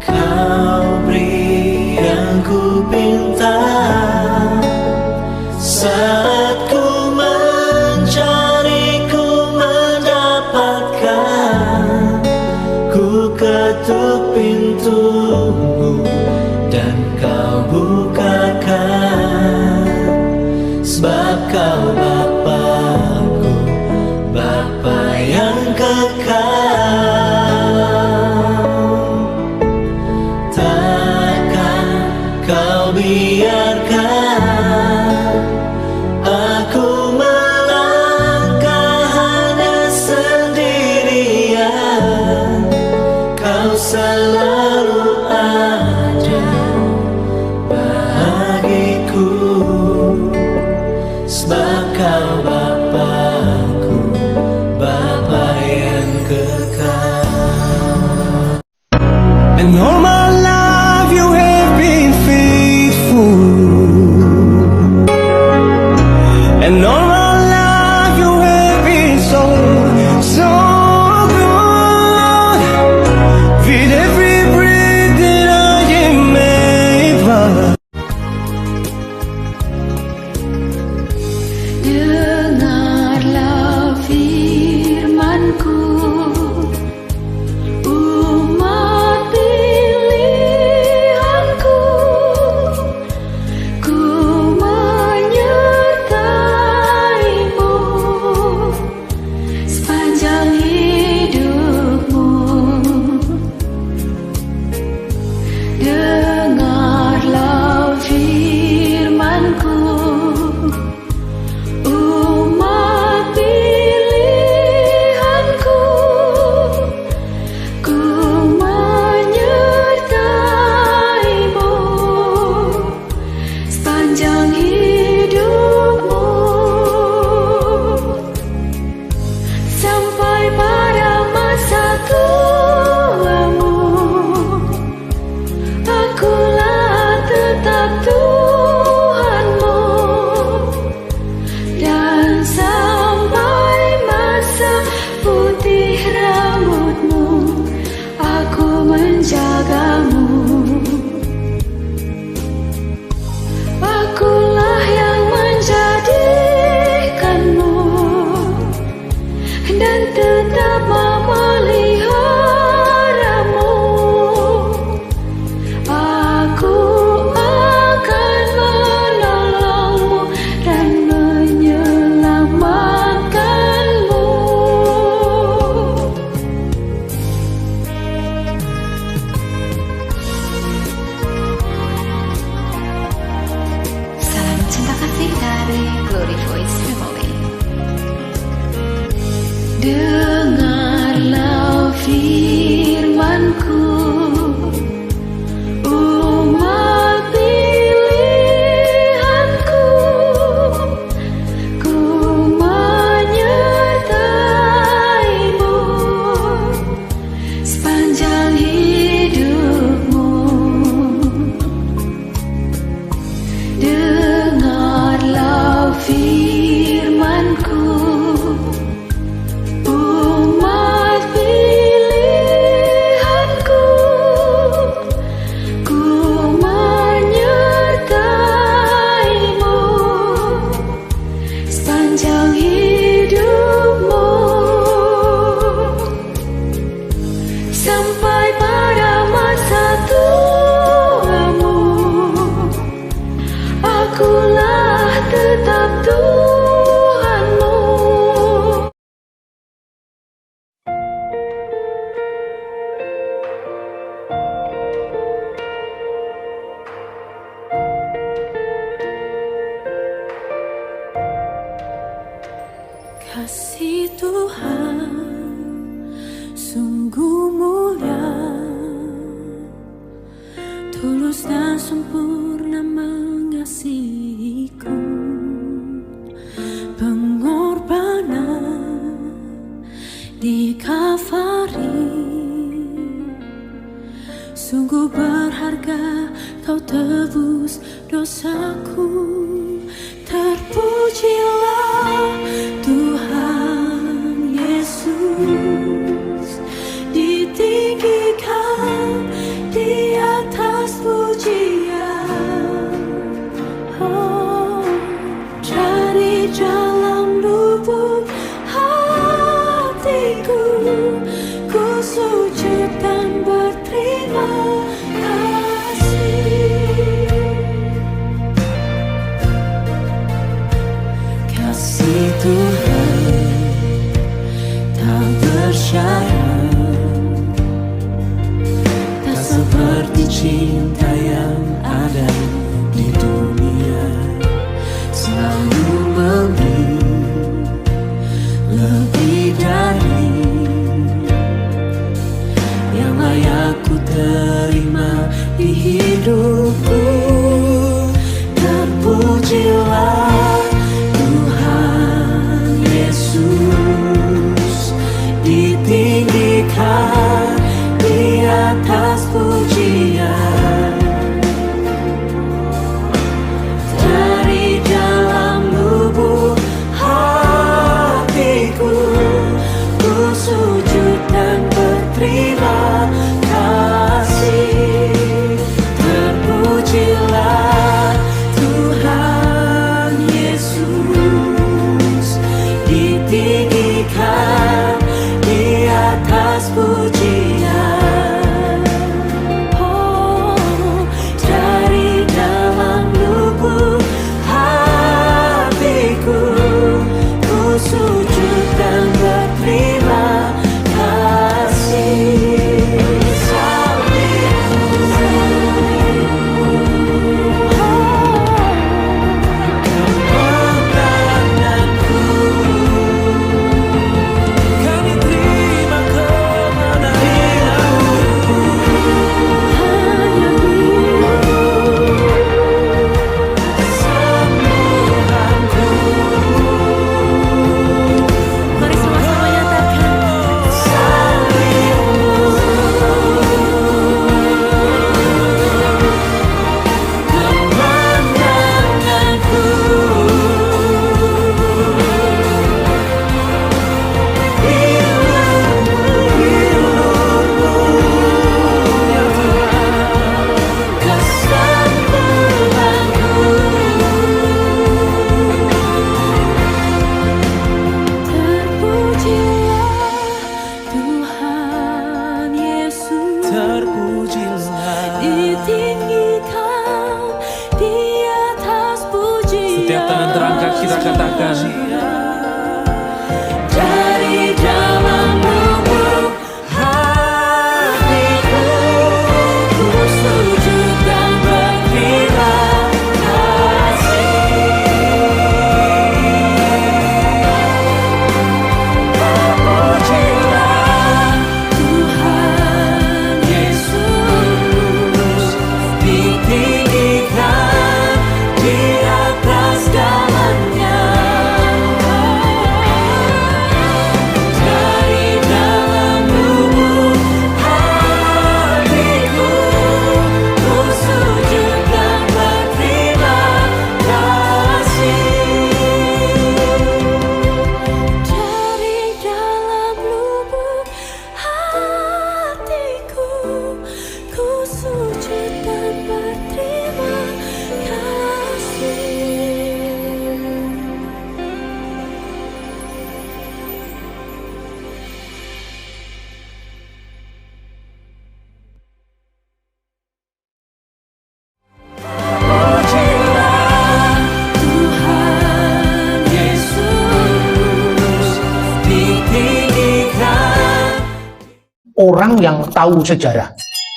Kau beri yang ku pinta saat ku mencari, ku mendapatkan. Ku ketuk pintumu dan kau bukakan, sebab kau Bapa-Ku, Bapa yang kekal. Takkan kau biarkan aku melangkah hanya sendirian. Kau selalu ada bagiku, sebab kau Bapa-Ku, Bapa yang kekal. And all my life you have been faithful, and all my life you have been so, so good. With every breath that I am able. Dengarlah firman-Ku, umat pilihan-Ku. Ku menyertai-Mu sepanjang hidupmu. Dengarlah firman-Ku, umat pilihan-Ku. Ku menyertai-Mu sepanjang hidupmu, sampai pada masa tuamu. Akulah tetap Tuhanmu, dan sampai masa putih rambutmu, aku menjagamu. Akulah yang menjadikanmu dan tetap memeliharamu. Aku akan menolongmu dan menyelamatkanmu. Salam cinta kasih dari Glory Voice Family. Dengarlah firman-Ku, umat pilihan-Ku. Ku menyertai-Mu sepanjang hidupmu. Dengarlah firman-Ku, umat pilihan-Ku. Ku menyertai-Mu sepanjang hidupmu, sampai pada masa tuamu. Akulah tetap Tuhanmu. Kasih Tuhan sungguh mulia, tulus dan sempurna mengasihiku. Pengorbanan di Kalvari sungguh berharga, kau tebus dosaku. Terpujilah Tuhan Yesus, ditinggikan di cinta yang ada di dunia selalu memberi lebih dari yang layak ku terima di hidupku. Terpujilah Tuhan Yesus, ditinggikan di atas pujian. Dari dalam lubuk hatiku, ku sujud dan berterima kasih. Terpujilah Tuhan Yesus, ditinggikan di atas pujian. Oh, dari dalam lubuk hatiku, ku sujud dan berterima kasih. Setiap tangan terangkat kita katakan, dari dalam lubuk hatiku, ku sujud dan berterima kasih. Terpujilah Tuhan Yesus, ditinggikan di atas segalanya. Dari dalam lubuk hatiku, ku sujud dan berterima kasih. Dari dalam lubuk hatiku, ku sujud dan berterima kasih. Pujilah Tuhan Yesus, ditinggikan. Orang yang tahu sejarah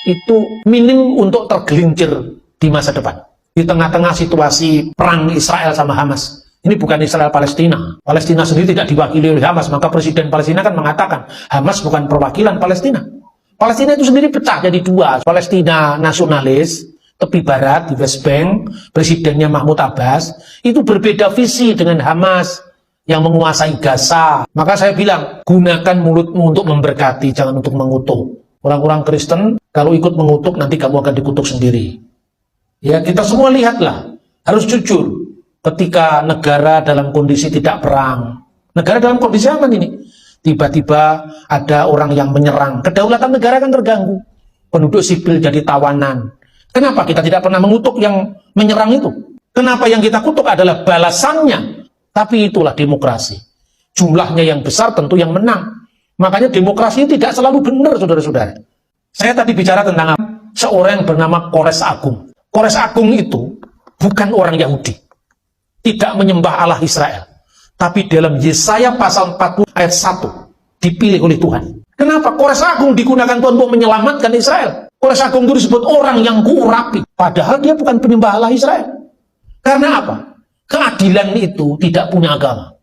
itu minim untuk tergelincir di masa depan. Di tengah-tengah situasi perang Israel sama Hamas. Ini bukan Israel Palestina. Palestina sendiri tidak diwakili oleh Hamas. Maka Presiden Palestina kan mengatakan Hamas bukan perwakilan Palestina. Palestina itu sendiri pecah jadi dua. Palestina nasionalis, tepi barat di West Bank, presidennya Mahmud Abbas, itu berbeda visi dengan Hamas yang menguasai Gaza. Maka saya bilang, gunakan mulutmu untuk memberkati, jangan untuk mengutuk. Orang-orang Kristen, kalau ikut mengutuk, nanti kamu akan dikutuk sendiri. Ya, kita semua lihatlah, harus jujur. Ketika negara dalam kondisi tidak perang, negara dalam kondisi aman ini, tiba-tiba ada orang yang menyerang, kedaulatan negara kan terganggu. Penduduk sipil jadi tawanan. Kenapa kita tidak pernah mengutuk yang menyerang itu? Kenapa yang kita kutuk adalah balasannya? Tapi itulah demokrasi. Jumlahnya yang besar tentu yang menang. Makanya demokrasi tidak selalu benar, saudara-saudara. Saya tadi bicara tentang seorang yang bernama Kores Agung. Kores Agung itu bukan orang Yahudi. Tidak menyembah Allah Israel. Tapi dalam Yesaya pasal 40 ayat 1 dipilih oleh Tuhan. Kenapa Kores Agung digunakan Tuhan untuk menyelamatkan Israel? Kores Agung itu disebut orang yang kuurapi. Padahal dia bukan penyembah Allah Israel. Karena apa? Keadilan itu tidak punya agama.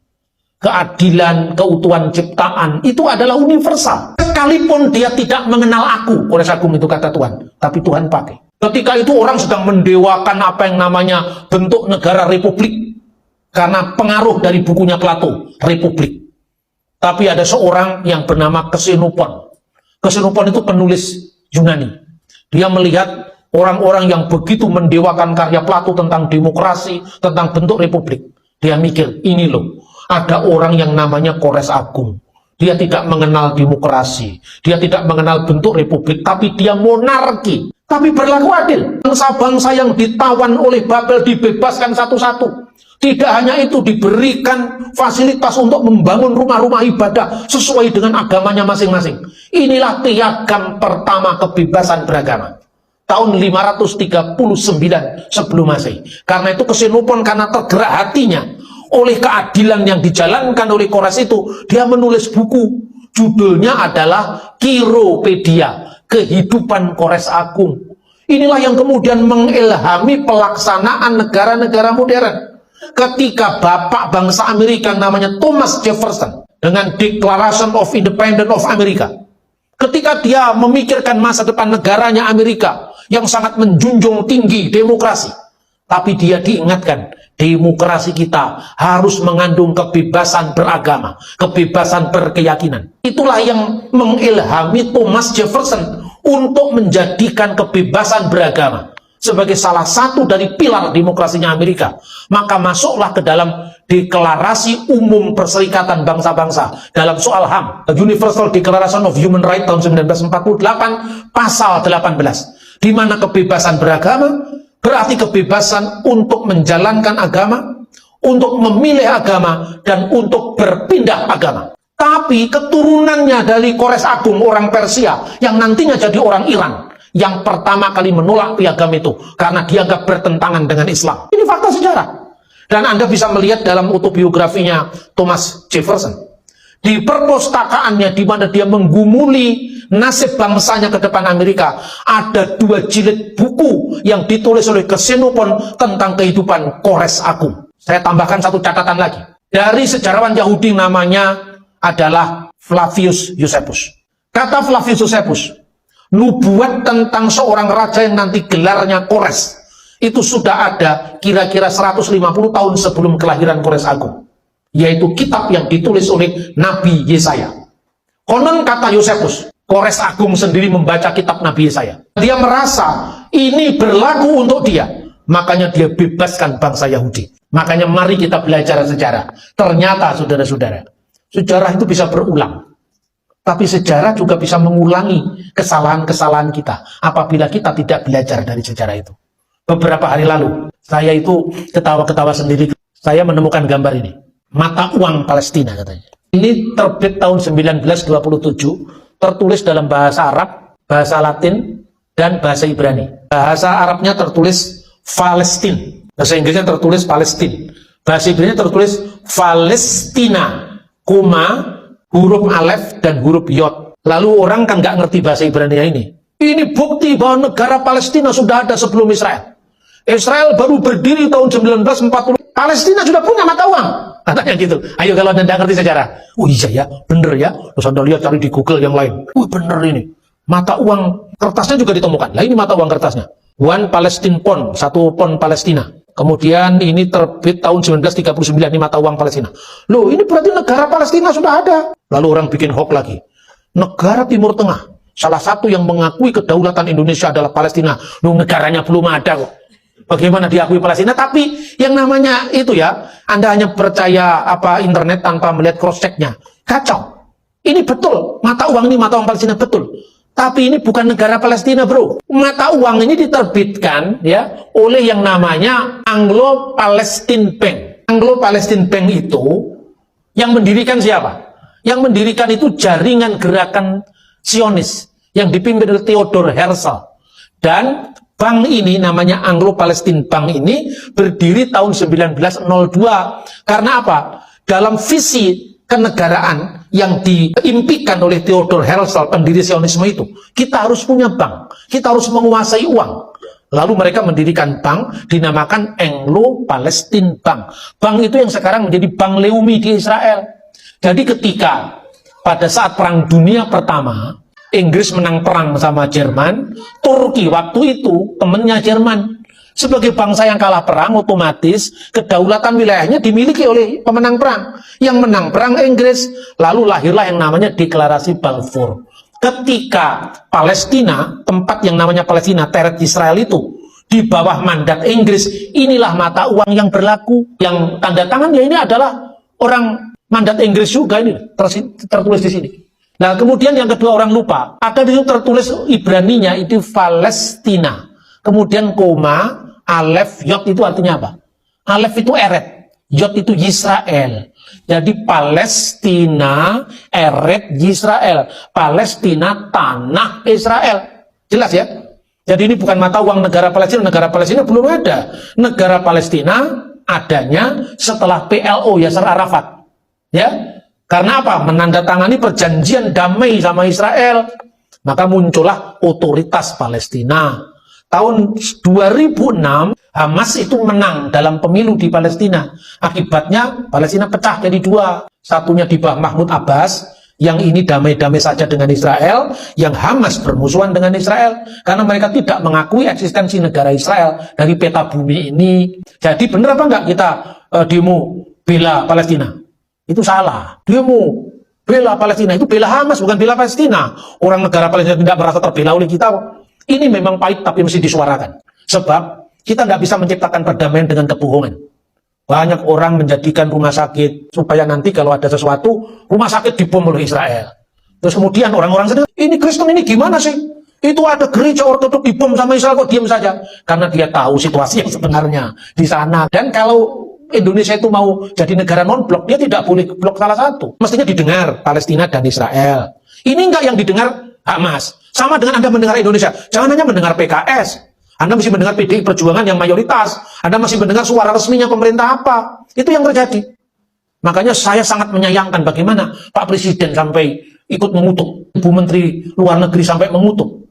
Keadilan, keutuhan ciptaan itu adalah universal. Sekalipun dia tidak mengenal aku, Kores Agung itu kata Tuhan, tapi Tuhan pakai. Ketika itu orang sedang mendewakan apa yang namanya bentuk negara republik. Karena pengaruh dari bukunya Plato, Republik. Tapi ada seorang yang bernama Xenophon. Xenophon itu penulis Yunani. Dia melihat orang-orang yang begitu mendewakan karya Plato tentang demokrasi, tentang bentuk republik. Dia mikir, ini loh, ada orang yang namanya Kores Agung. Dia tidak mengenal demokrasi, dia tidak mengenal bentuk republik, tapi dia monarki. Tapi berlaku adil. Bangsa-bangsa yang ditawan oleh Babel dibebaskan satu-satu. Tidak hanya itu, diberikan fasilitas untuk membangun rumah-rumah ibadah sesuai dengan agamanya masing-masing. Inilah piagam pertama kebebasan beragama. Tahun 539 sebelum Masehi. Karena itu Xenophon karena tergerak hatinya oleh keadilan yang dijalankan oleh Kores itu, dia menulis buku. Judulnya adalah Quiropedia, Kehidupan Kores Agung. Inilah yang kemudian mengilhami pelaksanaan negara-negara modern. Ketika bapak bangsa Amerika namanya Thomas Jefferson dengan Declaration of Independence of America, ketika dia memikirkan masa depan negaranya Amerika yang sangat menjunjung tinggi demokrasi, tapi dia diingatkan demokrasi kita harus mengandung kebebasan beragama, kebebasan berkeyakinan. Itulah yang mengilhami Thomas Jefferson untuk menjadikan kebebasan beragama sebagai salah satu dari pilar demokrasinya Amerika. Maka masuklah ke dalam Deklarasi Umum Perserikatan Bangsa-Bangsa dalam soal HAM, Universal Declaration of Human Rights tahun 1948, pasal 18, di mana kebebasan beragama berarti kebebasan untuk menjalankan agama, untuk memilih agama, dan untuk berpindah agama. Tapi keturunannya dari Kores Agung orang Persia yang nantinya jadi orang Iran, yang pertama kali menolak piagam itu karena dianggap bertentangan dengan Islam. Ini fakta sejarah. Dan Anda bisa melihat dalam autobiografinya Thomas Jefferson. Di perpustakaannya di mana dia menggumuli nasib bangsanya ke depan Amerika, ada 2 jilid buku yang ditulis oleh Xenophon tentang kehidupan Kores Agung. Saya tambahkan satu catatan lagi. Dari sejarawan Yahudi namanya adalah Flavius Josephus. Kata Flavius Josephus, nubuat tentang seorang raja yang nanti gelarnya Kores itu sudah ada kira-kira 150 tahun sebelum kelahiran Kores Agung, yaitu kitab yang ditulis oleh Nabi Yesaya. Konon kata Josephus, Kores Agung sendiri membaca kitab Nabi Yesaya. Dia merasa ini berlaku untuk dia, makanya dia bebaskan bangsa Yahudi. Makanya mari kita belajar sejarah. Ternyata saudara-saudara, sejarah itu bisa berulang. Tapi sejarah juga bisa mengulangi kesalahan-kesalahan kita apabila kita tidak belajar dari sejarah itu. Beberapa hari lalu, saya itu ketawa-ketawa sendiri. Saya menemukan gambar ini. Mata uang Palestina katanya. Ini terbit tahun 1927, tertulis dalam bahasa Arab, bahasa Latin, dan bahasa Ibrani. Bahasa Arabnya tertulis Palestina. Bahasa Inggrisnya tertulis Palestina. Bahasa Ibrani tertulis Palestina, huruf alef dan huruf yod. Lalu orang kan nggak ngerti bahasa Ibrani ini. Ini bukti bahwa negara Palestina sudah ada sebelum Israel. Israel baru berdiri tahun 1940. Palestina sudah punya mata uang. Katanya gitu. Ayo kalau Anda nggak ngerti sejarah. Oh iya ya, bener ya. Terus Anda lihat cari di Google yang lain. Bener ini. Mata uang kertasnya juga ditemukan. Lah ini mata uang kertasnya. One Palestine Pound, 1 pound Palestina. Kemudian ini terbit tahun 1939, ini mata uang Palestina. Loh, ini berarti negara Palestina sudah ada. Lalu orang bikin hoax lagi. Negara Timur Tengah, salah satu yang mengakui kedaulatan Indonesia adalah Palestina. Loh, negaranya belum ada kok. Bagaimana diakui Palestina? Tapi yang namanya itu ya, Anda hanya percaya internet tanpa melihat cross check-nya. Kacau. Ini betul, mata uang ini mata uang Palestina betul. Tapi ini bukan negara Palestina, bro. Mata uang ini diterbitkan ya oleh yang namanya Anglo-Palestine Bank. Anglo-Palestine Bank itu yang mendirikan siapa? Yang mendirikan itu jaringan gerakan Zionis yang dipimpin oleh Theodor Herzl. Dan bank ini namanya Anglo-Palestine Bank ini berdiri tahun 1902. Karena apa? Dalam visi kenegaraan yang diimpikan oleh Theodor Herzl, pendiri Zionisme itu. Kita harus punya bank, kita harus menguasai uang. Lalu mereka mendirikan bank dinamakan Anglo-Palestine Bank. Bank itu yang sekarang menjadi Bank Leumi di Israel. Jadi ketika pada saat Perang Dunia Pertama, Inggris menang perang sama Jerman, Turki waktu itu temannya Jerman. Sebagai bangsa yang kalah perang, otomatis kedaulatan wilayahnya dimiliki oleh pemenang perang. Yang menang perang Inggris, lalu lahirlah yang namanya Deklarasi Balfour. Ketika Palestina, tempat yang namanya Palestina, teret Israel itu, di bawah mandat Inggris, inilah mata uang yang berlaku. Yang tanda tangan ya ini adalah orang mandat Inggris juga, ini tertulis di sini. Nah kemudian yang kedua orang lupa, ada di situ tertulis Ibraninya itu Palestina. Kemudian koma, alef, yod itu artinya apa? Alef itu eret, yod itu Yisrael. Jadi Palestina, eret Yisrael. Palestina, tanah Israel. Jelas ya? Jadi ini bukan mata uang negara Palestina. Negara Palestina belum ada. Negara Palestina adanya setelah PLO, Yasser Arafat. Ya? Karena apa? Menandatangani perjanjian damai sama Israel. Maka muncullah otoritas Palestina. Tahun 2006, Hamas itu menang dalam pemilu di Palestina. Akibatnya Palestina pecah jadi dua. Satunya di bawah Mahmud Abbas, yang ini damai-damai saja dengan Israel, yang Hamas bermusuhan dengan Israel, karena mereka tidak mengakui eksistensi negara Israel dari peta bumi ini. Jadi benar apa enggak kita demo bela Palestina? Itu salah. Demo bela Palestina itu bela Hamas, bukan bela Palestina. Orang negara Palestina tidak merasa terbela oleh kita. Ini memang pahit tapi mesti disuarakan. Sebab kita nggak bisa menciptakan perdamaian dengan kebohongan. Banyak orang menjadikan rumah sakit supaya nanti kalau ada sesuatu, rumah sakit dibom oleh Israel. Terus kemudian orang-orang sedang, ini Kristen ini gimana sih? Itu ada gereja ortodok dibom sama Israel kok diam saja? Karena dia tahu situasi yang sebenarnya di sana. Dan kalau Indonesia itu mau jadi negara non-blok, dia tidak boleh blok salah satu. Mestinya didengar Palestina dan Israel. Ini enggak yang didengar Hamas. Sama dengan Anda mendengar Indonesia. Jangan hanya mendengar PKS. Anda mesti mendengar PDI Perjuangan yang mayoritas. Anda masih mendengar suara resminya pemerintah apa. Itu yang terjadi. Makanya saya sangat menyayangkan bagaimana Pak Presiden sampai ikut mengutuk. Ibu Menteri Luar Negeri sampai mengutuk.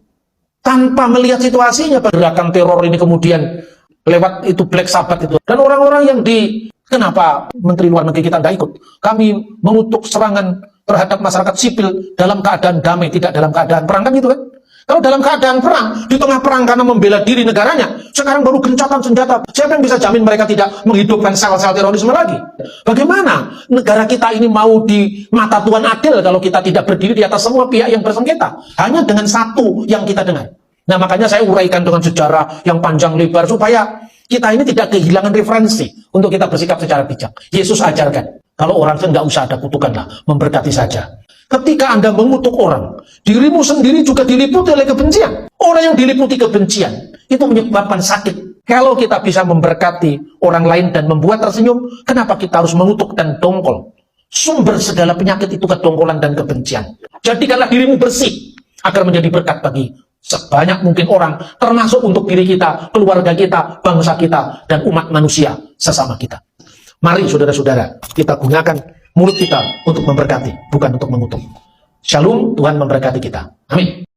Tanpa melihat situasinya. Gerakan teror ini kemudian lewat itu Black Sabbath itu. Dan orang-orang yang kenapa Menteri Luar Negeri kita tidak ikut? Kami mengutuk serangan terhadap masyarakat sipil dalam keadaan damai, tidak dalam keadaan perang, kan gitu kan? Kalau dalam keadaan perang, di tengah perang karena membela diri negaranya, sekarang baru gencatan senjata. Siapa yang bisa jamin mereka tidak menghidupkan sel-sel terorisme lagi? Bagaimana negara kita ini mau di mata Tuhan adil kalau kita tidak berdiri di atas semua pihak yang bersengketa? Hanya dengan satu yang kita dengar. Nah makanya saya uraikan dengan sejarah yang panjang lebar supaya kita ini tidak kehilangan referensi untuk kita bersikap secara bijak. Yesus ajarkan, kalau orang itu nggak usah ada kutukanlah, memberkati saja. Ketika Anda mengutuk orang, dirimu sendiri juga diliputi oleh kebencian. Orang yang diliputi kebencian itu menyebabkan sakit. Kalau kita bisa memberkati orang lain dan membuat tersenyum, kenapa kita harus mengutuk dan dongkol? Sumber segala penyakit itu kedongkolan dan kebencian. Jadikanlah dirimu bersih agar menjadi berkat bagi sebanyak mungkin orang, termasuk untuk diri kita, keluarga kita, bangsa kita, dan umat manusia sesama kita. Mari saudara-saudara, kita gunakan mulut kita untuk memberkati, bukan untuk mengutuk. Shalom, Tuhan memberkati kita. Amin.